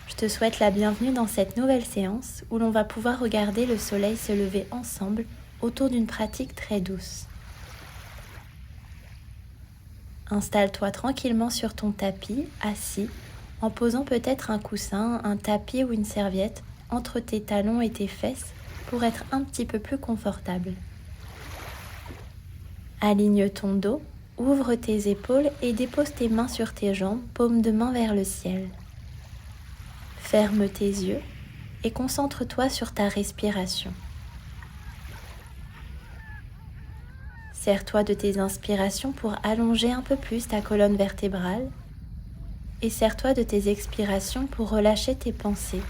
Je te souhaite la bienvenue dans cette nouvelle séance où l'on va pouvoir regarder le soleil se lever ensemble autour d'une pratique très douce. Installe-toi tranquillement sur ton tapis, assis, en posant peut-être un coussin, un tapis ou une serviette entre tes talons et tes fesses pour être un petit peu plus confortable. Aligne ton dos, ouvre tes épaules et dépose tes mains sur tes jambes, paume de main vers le ciel. Ferme tes yeux et concentre-toi sur ta respiration. Serre-toi de tes inspirations pour allonger un peu plus ta colonne vertébrale et serre-toi de tes expirations pour relâcher tes pensées.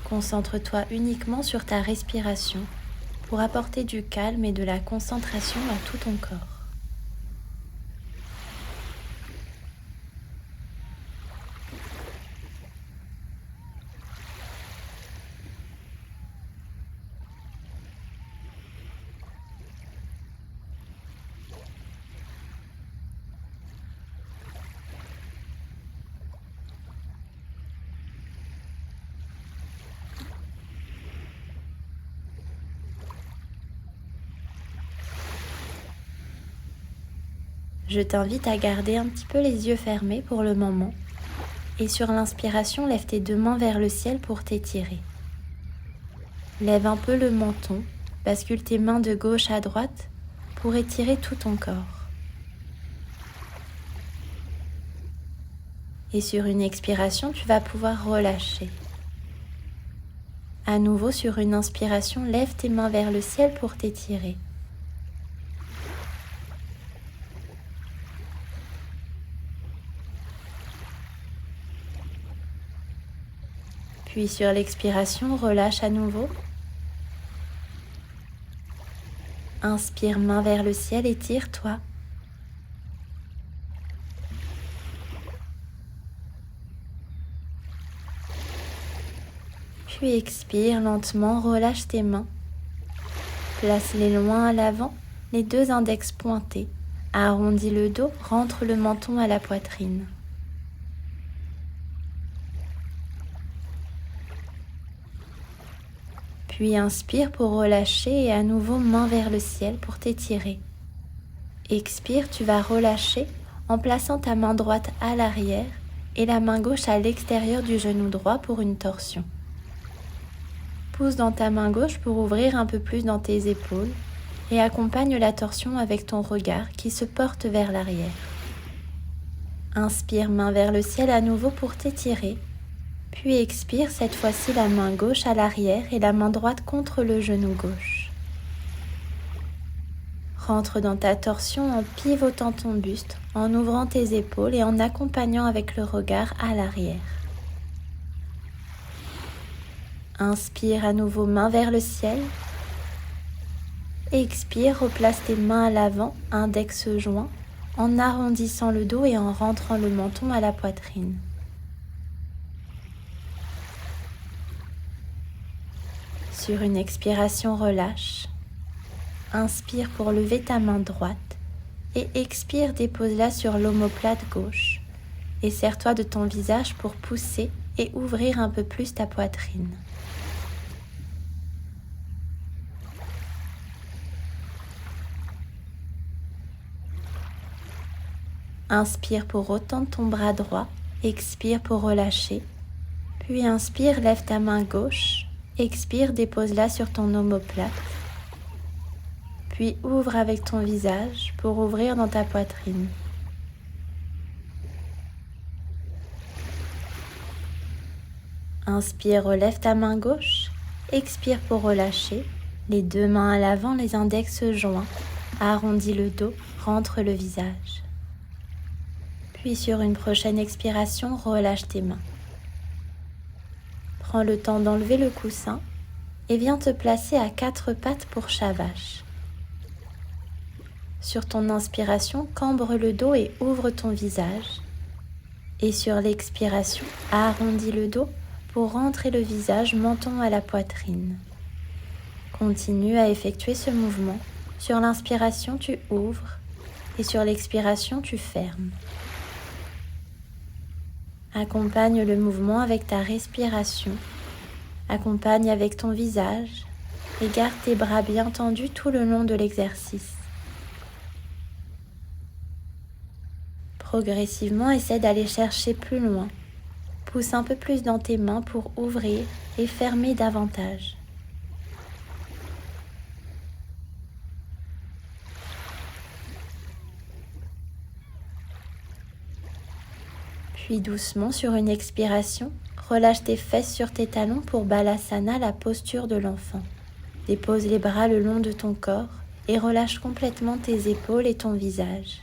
Concentre-toi uniquement sur ta respiration pour apporter du calme et de la concentration à tout ton corps. Je t'invite à garder un petit peu les yeux fermés pour le moment et sur l'inspiration, lève tes deux mains vers le ciel pour t'étirer. Lève un peu le menton, bascule tes mains de gauche à droite pour étirer tout ton corps. Et sur une expiration, tu vas pouvoir relâcher. À nouveau, sur une inspiration, lève tes mains vers le ciel pour t'étirer. Puis sur l'expiration, relâche à nouveau. Inspire, main vers le ciel, étire-toi. Puis expire lentement, relâche tes mains. Place-les loin à l'avant, les deux index pointés. Arrondis le dos, rentre le menton à la poitrine. Puis inspire pour relâcher et à nouveau main vers le ciel pour t'étirer. Expire, tu vas relâcher en plaçant ta main droite à l'arrière et la main gauche à l'extérieur du genou droit pour une torsion. Pousse dans ta main gauche pour ouvrir un peu plus dans tes épaules et accompagne la torsion avec ton regard qui se porte vers l'arrière. Inspire, main vers le ciel à nouveau pour t'étirer. Puis expire, cette fois-ci la main gauche à l'arrière et la main droite contre le genou gauche. Rentre dans ta torsion en pivotant ton buste, en ouvrant tes épaules et en accompagnant avec le regard à l'arrière. Inspire à nouveau, main vers le ciel. Expire, replace tes mains à l'avant, index joint, en arrondissant le dos et en rentrant le menton à la poitrine. Sur une expiration, relâche. Inspire pour lever ta main droite et expire, dépose-la sur l'omoplate gauche et serre-toi de ton visage pour pousser et ouvrir un peu plus ta poitrine. Inspire pour retendre ton bras droit, expire pour relâcher, puis inspire, lève ta main gauche, expire, dépose-la sur ton omoplate, puis ouvre avec ton visage pour ouvrir dans ta poitrine. Inspire, relève ta main gauche, expire pour relâcher, les deux mains à l'avant, les index joints, arrondis le dos, rentre le visage. Puis sur une prochaine expiration, relâche tes mains. Prends le temps d'enlever le coussin et viens te placer à quatre pattes pour chat vache. Sur ton inspiration, cambre le dos et ouvre ton visage. Et sur l'expiration, arrondis le dos pour rentrer le visage menton à la poitrine. Continue à effectuer ce mouvement. Sur l'inspiration, tu ouvres et sur l'expiration, tu fermes. Accompagne le mouvement avec ta respiration. Accompagne avec ton visage et garde tes bras bien tendus tout le long de l'exercice. Progressivement, essaie d'aller chercher plus loin. Pousse un peu plus dans tes mains pour ouvrir et fermer davantage. Puis doucement, sur une expiration, relâche tes fesses sur tes talons pour Balasana, la posture de l'enfant. Dépose les bras le long de ton corps et relâche complètement tes épaules et ton visage.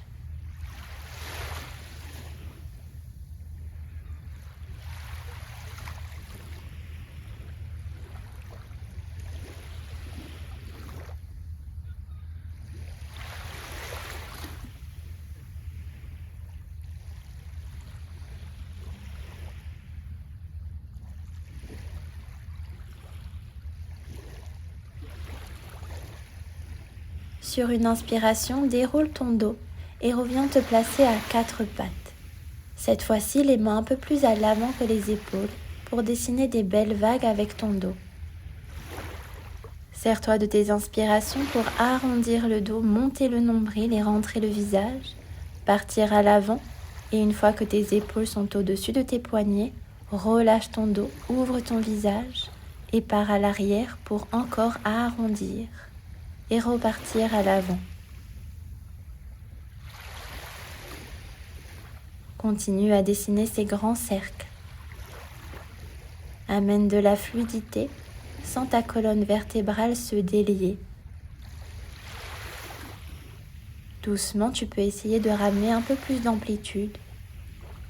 Sur une inspiration, déroule ton dos et reviens te placer à quatre pattes. Cette fois-ci, les mains un peu plus à l'avant que les épaules pour dessiner des belles vagues avec ton dos. Sers-toi de tes inspirations pour arrondir le dos, monter le nombril et rentrer le visage, partir à l'avant et une fois que tes épaules sont au-dessus de tes poignets, relâche ton dos, ouvre ton visage et pars à l'arrière pour encore arrondir et repartir à l'avant. Continue à dessiner ces grands cercles. Amène de la fluidité, sens ta colonne vertébrale se délier. Doucement, tu peux essayer de ramener un peu plus d'amplitude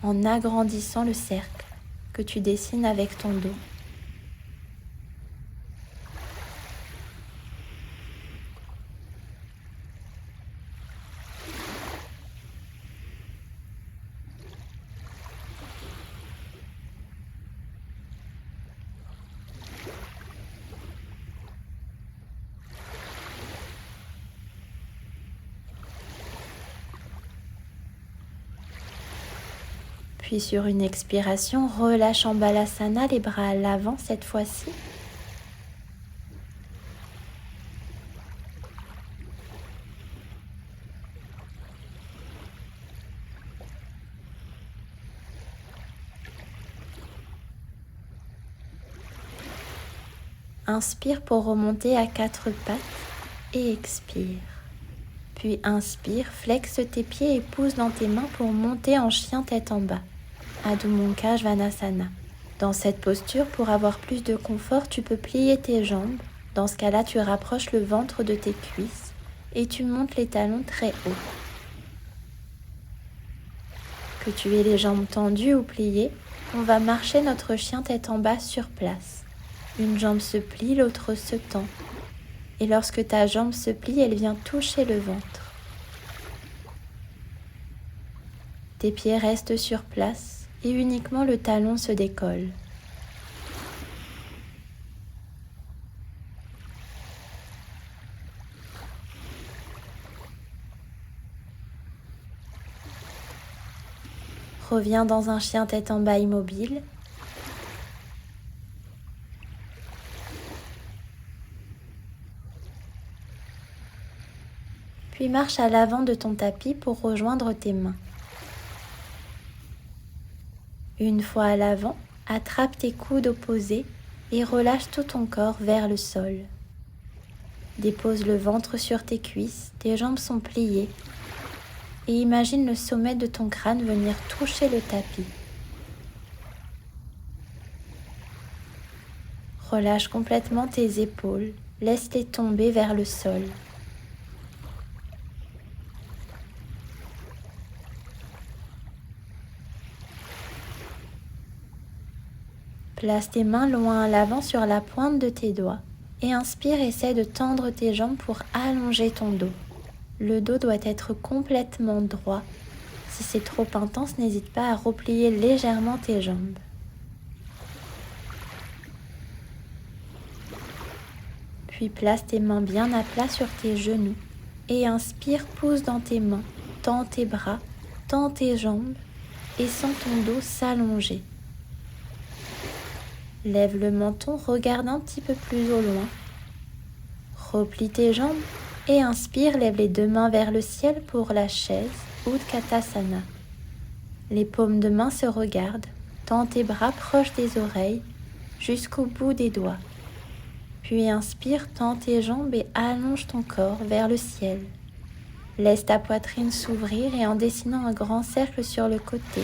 en agrandissant le cercle que tu dessines avec ton dos. Puis sur une expiration, relâche en Balasana les bras à l'avant cette fois-ci. Inspire pour remonter à quatre pattes et expire. Puis inspire, flexe tes pieds et pousse dans tes mains pour monter en chien tête en bas. Adho Mukha Svanasana. Dans cette posture, pour avoir plus de confort, tu peux plier tes jambes. Dans ce cas-là, tu rapproches le ventre de tes cuisses et tu montes les talons très haut. Que tu aies les jambes tendues ou pliées, on va marcher notre chien tête en bas sur place. Une jambe se plie, l'autre se tend. Et lorsque ta jambe se plie, elle vient toucher le ventre. Tes pieds restent sur place et uniquement le talon se décolle. Reviens dans un chien tête en bas immobile. Puis marche à l'avant de ton tapis pour rejoindre tes mains. Une fois à l'avant, attrape tes coudes opposés et relâche tout ton corps vers le sol. Dépose le ventre sur tes cuisses, tes jambes sont pliées et imagine le sommet de ton crâne venir toucher le tapis. Relâche complètement tes épaules, laisse-les tomber vers le sol. Place tes mains loin à l'avant sur la pointe de tes doigts et inspire, essaie de tendre tes jambes pour allonger ton dos. Le dos doit être complètement droit. Si c'est trop intense, n'hésite pas à replier légèrement tes jambes. Puis place tes mains bien à plat sur tes genoux et inspire, pousse dans tes mains, tends tes bras, tends tes jambes et sens ton dos s'allonger. Lève le menton, regarde un petit peu plus au loin. Replie tes jambes et inspire, lève les deux mains vers le ciel pour la chaise Utkatasana. Les paumes de main se regardent, tends tes bras proches des oreilles jusqu'au bout des doigts. Puis inspire, tends tes jambes et allonge ton corps vers le ciel. Laisse ta poitrine s'ouvrir et en dessinant un grand cercle sur le côté,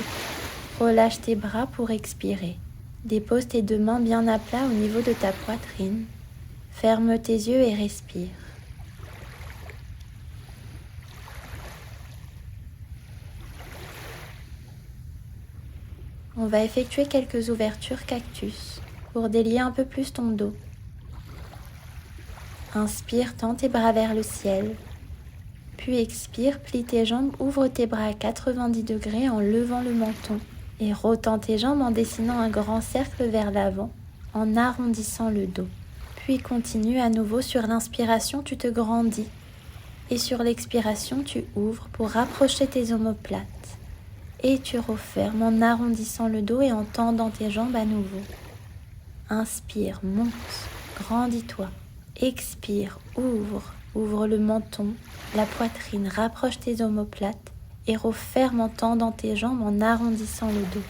relâche tes bras pour expirer. Dépose tes deux mains bien à plat au niveau de ta poitrine. Ferme tes yeux et respire. On va effectuer quelques ouvertures cactus pour délier un peu plus ton dos. Inspire, tends tes bras vers le ciel. Puis expire, plie tes jambes, ouvre tes bras à 90 degrés en levant le menton. Et retends tes jambes en dessinant un grand cercle vers l'avant, en arrondissant le dos. Puis continue à nouveau, sur l'inspiration, tu te grandis. Et sur l'expiration, tu ouvres pour rapprocher tes omoplates. Et tu refermes en arrondissant le dos et en tendant tes jambes à nouveau. Inspire, monte, grandis-toi. Expire, ouvre le menton, la poitrine, rapproche tes omoplates et referme en tendant tes jambes en arrondissant le dos.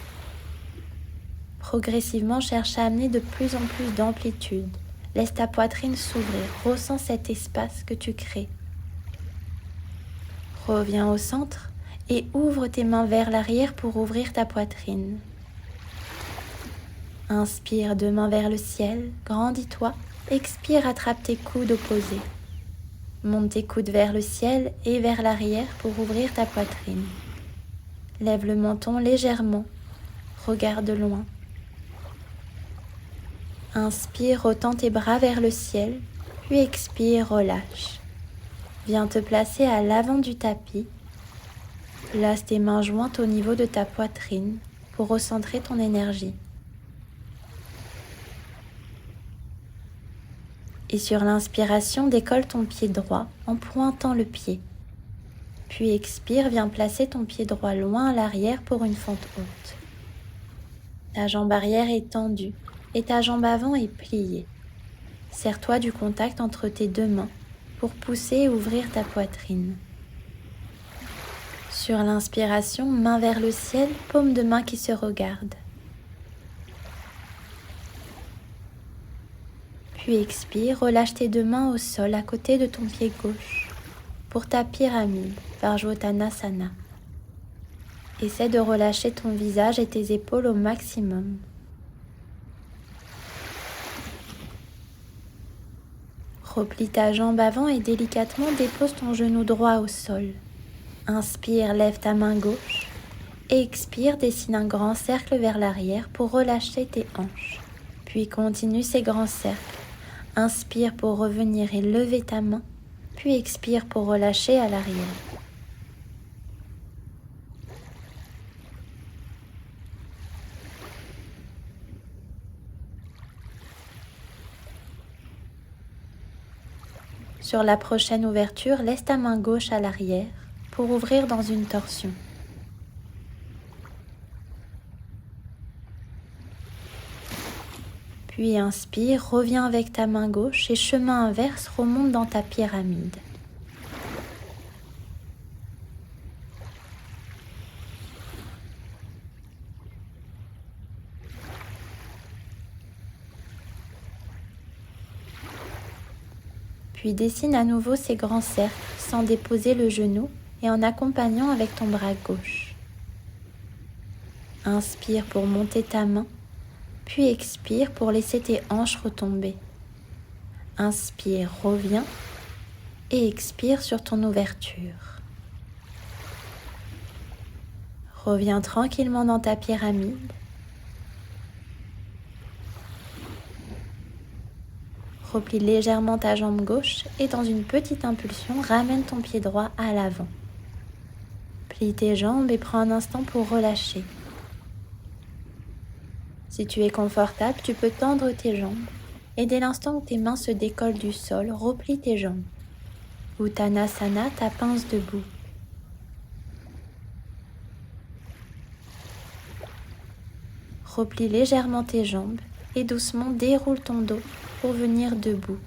Progressivement, cherche à amener de plus en plus d'amplitude. Laisse ta poitrine s'ouvrir, ressens cet espace que tu crées. Reviens au centre et ouvre tes mains vers l'arrière pour ouvrir ta poitrine. Inspire, deux mains vers le ciel, grandis-toi. Expire, attrape tes coudes opposés. Monte tes coudes vers le ciel et vers l'arrière pour ouvrir ta poitrine. Lève le menton légèrement, regarde loin. Inspire, retends tes bras vers le ciel, puis expire, relâche. Viens te placer à l'avant du tapis. Place tes mains jointes au niveau de ta poitrine pour recentrer ton énergie. Et sur l'inspiration, décolle ton pied droit en pointant le pied. Puis expire, viens placer ton pied droit loin à l'arrière pour une fente haute. Ta jambe arrière est tendue et ta jambe avant est pliée. Serre-toi du contact entre tes deux mains pour pousser et ouvrir ta poitrine. Sur l'inspiration, main vers le ciel, paume de main qui se regardent. Puis expire, relâche tes deux mains au sol à côté de ton pied gauche pour ta pyramide, Parjottanasana. Essaie de relâcher ton visage et tes épaules au maximum. Replie ta jambe avant et délicatement dépose ton genou droit au sol. Inspire, lève ta main gauche et expire, dessine un grand cercle vers l'arrière pour relâcher tes hanches. Puis continue ces grands cercles. Inspire pour revenir et lever ta main, puis expire pour relâcher à l'arrière. Sur la prochaine ouverture, laisse ta main gauche à l'arrière pour ouvrir dans une torsion. Puis inspire, reviens avec ta main gauche et chemin inverse, remonte dans ta pyramide. Puis dessine à nouveau ces grands cercles sans déposer le genou et en accompagnant avec ton bras gauche. Inspire pour monter ta main. Puis expire pour laisser tes hanches retomber. Inspire, reviens et expire sur ton ouverture. Reviens tranquillement dans ta pyramide. Replie légèrement ta jambe gauche et dans une petite impulsion, ramène ton pied droit à l'avant. Plie tes jambes et prends un instant pour relâcher. Si tu es confortable, tu peux tendre tes jambes et dès l'instant où tes mains se décollent du sol, replie tes jambes. Uttanasana, ta pince debout. Replie légèrement tes jambes et doucement déroule ton dos pour venir debout.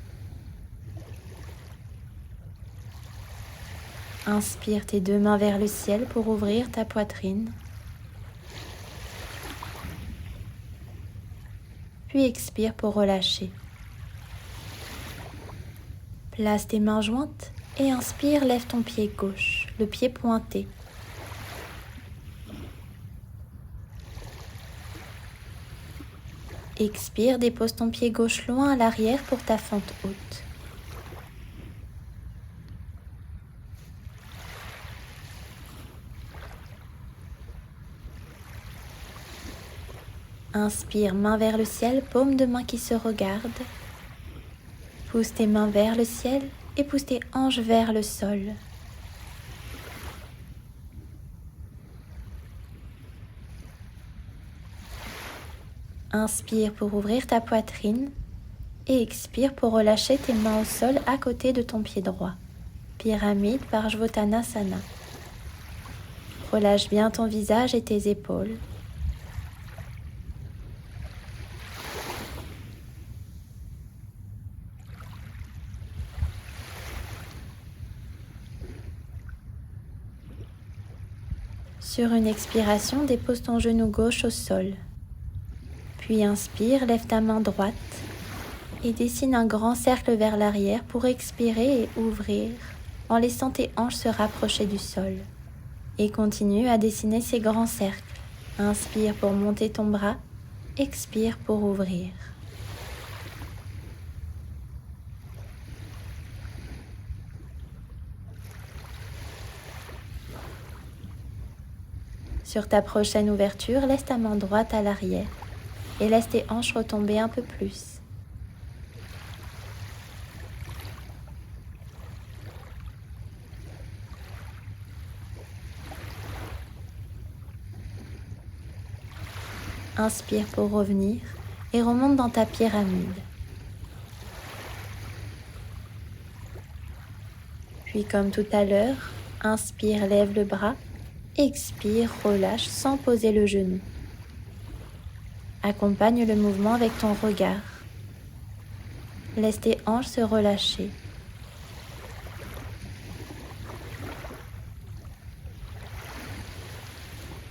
Inspire tes deux mains vers le ciel pour ouvrir ta poitrine. Puis expire pour relâcher. Place tes mains jointes et inspire, lève ton pied gauche, le pied pointé. Expire, dépose ton pied gauche loin à l'arrière pour ta fente haute. Inspire, main vers le ciel, paume de main qui se regarde. Pousse tes mains vers le ciel et pousse tes hanches vers le sol. Inspire pour ouvrir ta poitrine et expire pour relâcher tes mains au sol à côté de ton pied droit. Pyramide Parshvottanasana. Relâche bien ton visage et tes épaules. Sur une expiration, dépose ton genou gauche au sol. Puis inspire, lève ta main droite et dessine un grand cercle vers l'arrière pour expirer et ouvrir en laissant tes hanches se rapprocher du sol. Et continue à dessiner ces grands cercles. Inspire pour monter ton bras, expire pour ouvrir. Sur ta prochaine ouverture, laisse ta main droite à l'arrière et laisse tes hanches retomber un peu plus. Inspire pour revenir et remonte dans ta pyramide. Puis comme tout à l'heure, inspire, lève le bras. Expire, relâche sans poser le genou. Accompagne le mouvement avec ton regard. Laisse tes hanches se relâcher.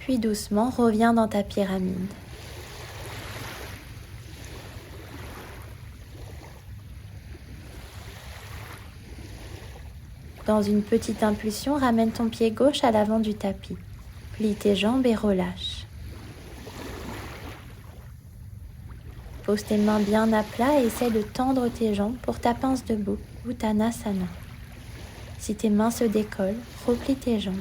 Puis doucement, reviens dans ta pyramide. Dans une petite impulsion, ramène ton pied gauche à l'avant du tapis. Plie tes jambes et relâche. Pose tes mains bien à plat et essaie de tendre tes jambes pour ta pince debout, Uttanasana. Si tes mains se décollent, replie tes jambes.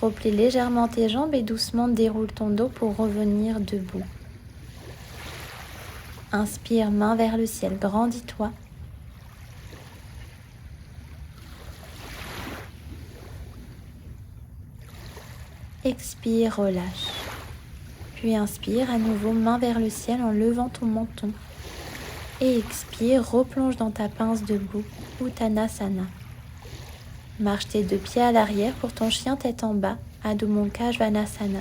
Replie légèrement tes jambes et doucement déroule ton dos pour revenir debout. Inspire, main vers le ciel, grandis-toi. Expire, relâche. Puis inspire, à nouveau, main vers le ciel en levant ton menton. Et expire, replonge dans ta pince debout, Uttanasana. Marche tes deux pieds à l'arrière pour ton chien tête en bas, Adho Mukha Svanasana.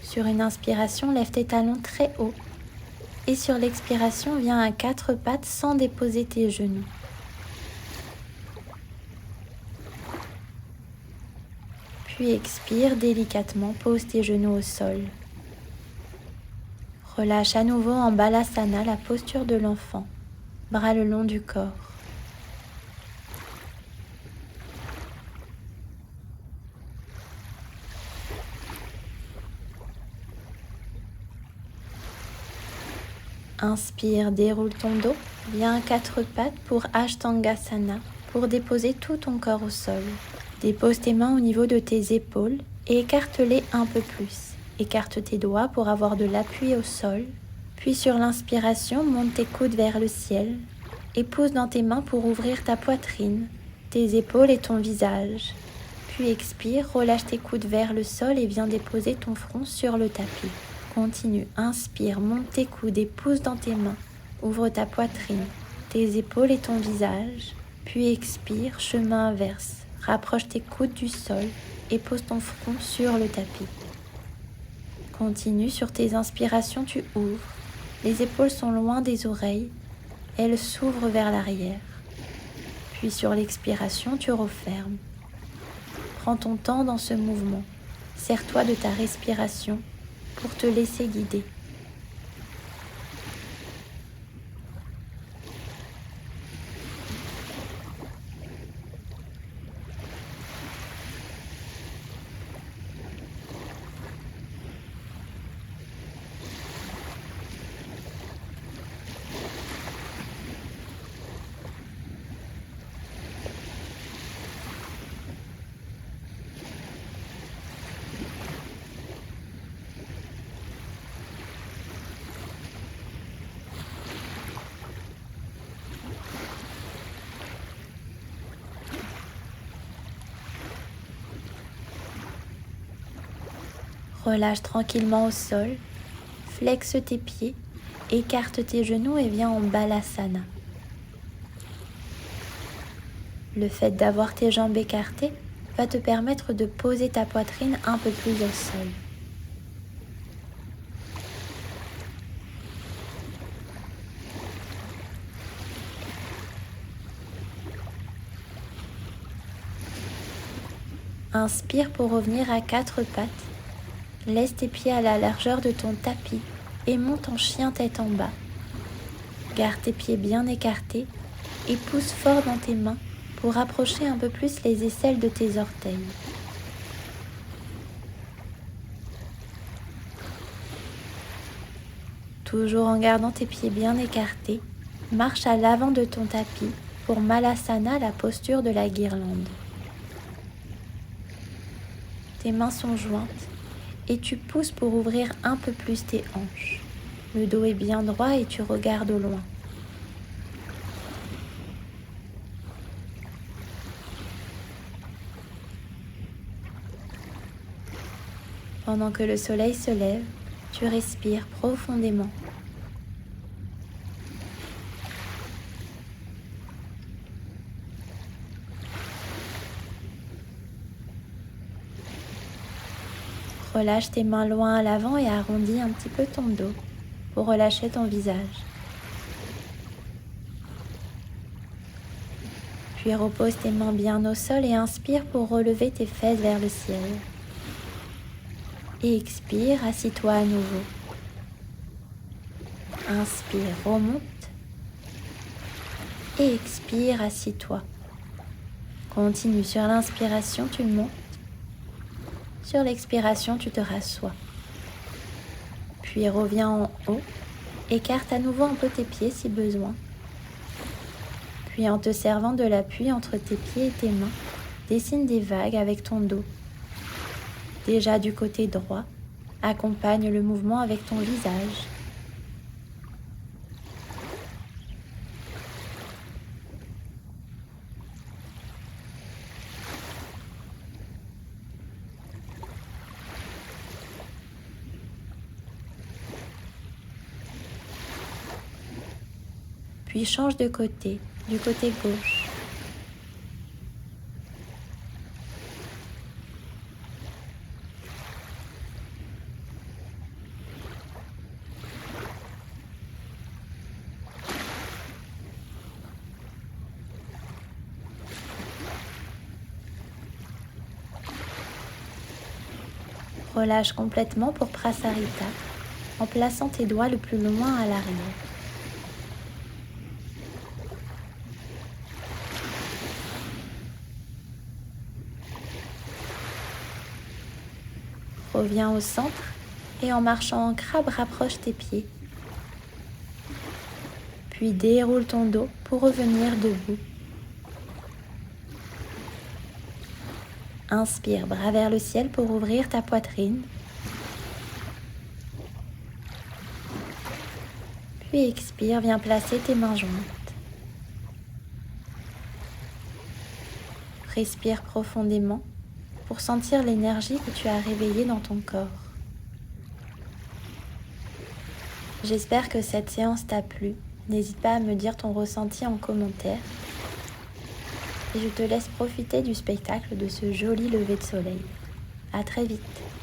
Sur une inspiration, lève tes talons très haut. Et sur l'expiration, viens à quatre pattes sans déposer tes genoux. Puis expire délicatement, pose tes genoux au sol. Relâche à nouveau en Balasana, la posture de l'enfant, bras le long du corps. Inspire, déroule ton dos, viens à quatre pattes pour Ashtangasana, pour déposer tout ton corps au sol. Dépose tes mains au niveau de tes épaules et écarte-les un peu plus. Écarte tes doigts pour avoir de l'appui au sol. Puis sur l'inspiration, monte tes coudes vers le ciel et pousse dans tes mains pour ouvrir ta poitrine, tes épaules et ton visage. Puis expire, relâche tes coudes vers le sol et viens déposer ton front sur le tapis. Continue, inspire, monte tes coudes et pousse dans tes mains. Ouvre ta poitrine, tes épaules et ton visage. Puis expire, chemin inverse. Rapproche tes coudes du sol et pose ton front sur le tapis. Continue, sur tes inspirations, tu ouvres. Les épaules sont loin des oreilles. Elles s'ouvrent vers l'arrière. Puis sur l'expiration, tu refermes. Prends ton temps dans ce mouvement. Sers-toi de ta respiration pour te laisser guider. Relâche tranquillement au sol, flexe tes pieds, écarte tes genoux et viens en Balasana. Le fait d'avoir tes jambes écartées va te permettre de poser ta poitrine un peu plus au sol. Inspire pour revenir à quatre pattes. Laisse tes pieds à la largeur de ton tapis et monte en chien tête en bas. Garde tes pieds bien écartés et pousse fort dans tes mains pour rapprocher un peu plus les aisselles de tes orteils. Toujours en gardant tes pieds bien écartés, marche à l'avant de ton tapis pour Malasana, la posture de la guirlande. Tes mains sont jointes et tu pousses pour ouvrir un peu plus tes hanches. Le dos est bien droit et tu regardes au loin. Pendant que le soleil se lève, tu respires profondément. Relâche tes mains loin à l'avant et arrondis un petit peu ton dos pour relâcher ton visage. Puis repose tes mains bien au sol et inspire pour relever tes fesses vers le ciel. Et expire, assis-toi à nouveau. Inspire, remonte. Et expire, assis-toi. Continue, sur l'inspiration, tu montes. Sur l'expiration, tu te rassois. Puis reviens en haut. Écarte à nouveau un peu tes pieds si besoin. Puis en te servant de l'appui entre tes pieds et tes mains, dessine des vagues avec ton dos. Déjà du côté droit, accompagne le mouvement avec ton visage. Puis change de côté, du côté gauche. Relâche complètement pour Prasarita en plaçant tes doigts le plus loin à l'arrière. Reviens au centre et en marchant en crabe, rapproche tes pieds. Puis déroule ton dos pour revenir debout. Inspire, bras vers le ciel pour ouvrir ta poitrine. Puis expire, viens placer tes mains jointes. Respire profondément pour sentir l'énergie que tu as réveillée dans ton corps. J'espère que cette séance t'a plu. N'hésite pas à me dire ton ressenti en commentaire. Et je te laisse profiter du spectacle de ce joli lever de soleil. À très vite.